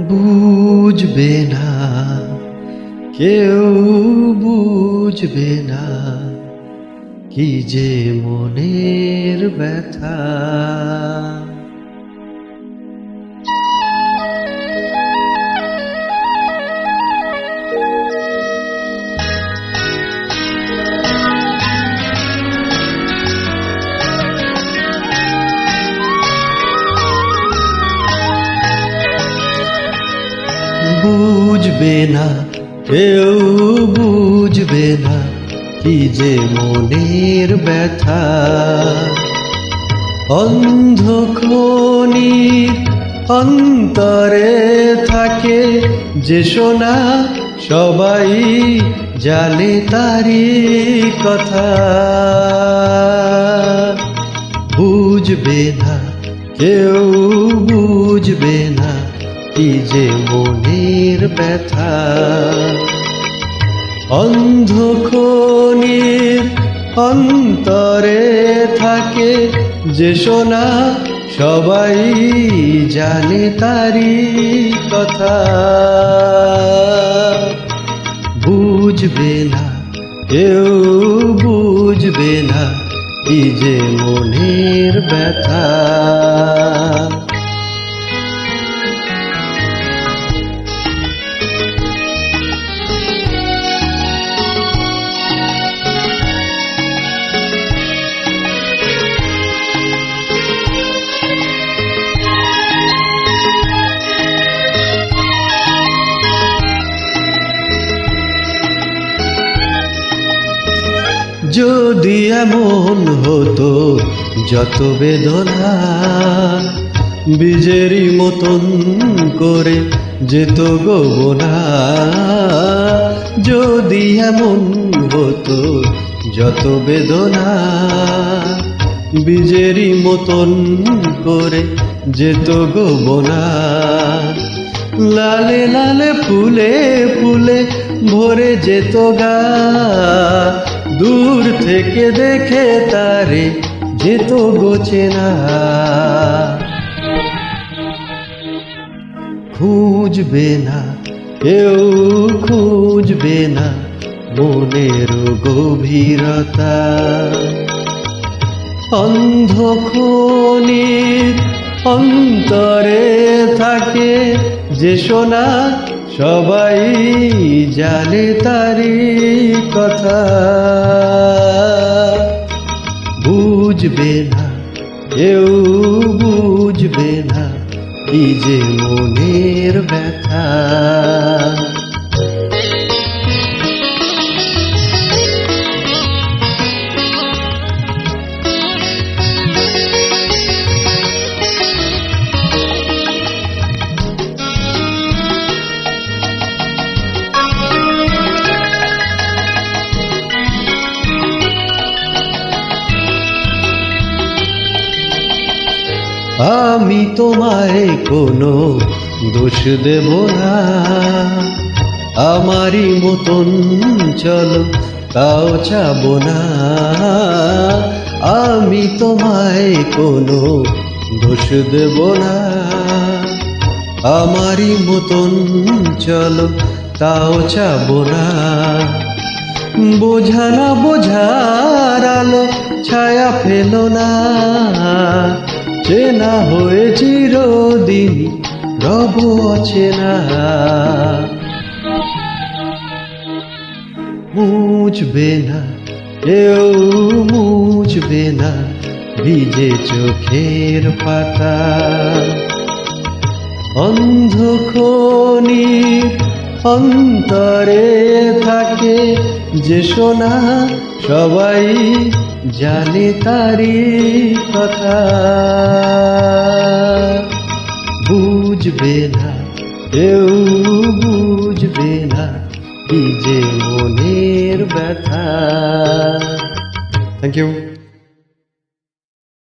বুঝবে না, কেউ বুঝবে না কি যে মনের ব্যথা। বুঝবে না, কেউ বুঝবে না কি যে মনের ব্যথা। অন্ধখনির অন্তরে থাকে যে সোনা, সবাই জানে তারি কথা। বুঝবে না, কেউ বুঝবে না কি যে মনের ব্যথা। অন্ধখনির অন্তরে থাকে যে সোনা, সবাই জানে তারি কথা। বুঝবে না, কেউ বুঝবে না কি যে মনের ব্যথা। যদি এমন হতো যত বেদনা বীজেরই মতন করে যেত গোবনা। যদি এমন হতো যত বেদনা বীজেরই মতন করে যেত গোবনা। লালে লালে ফুলে ফুলে ভরে যেত গা, দূর থেকে দেখে তারে যেত গোচেনা। খুঁজবে না, কেউ খুঁজবে না মনের গভীরতা। অন্ধখনির অন্তরে থাকে যে সোনা, সবাই জানে তারি কথা। বুঝবে না, কেউ বুঝবে না কি যে মনের ব্যথা। আমি তোমায় কোনো দোষ দেব না, আমারই মতন চলো তাও চাবো না। আমি তোমায় কোনো দোষ দেব না, আমারই মতন চলো তাও চাবো না। বোঝা না বোঝার আলো ছায়া ফেলো না, চেনা হয়ে চিরদিন রব অচেনা। মুছবে না, কেউ মুছবে না ভিজে চোখের পাতা। অন্ধখনির অন্তরে থাকে যে সোনা, সবাই জানে তারি কথা। বুঝবে না, কেউ বুঝবে না কি যে মনের ব্যথা। Thank you.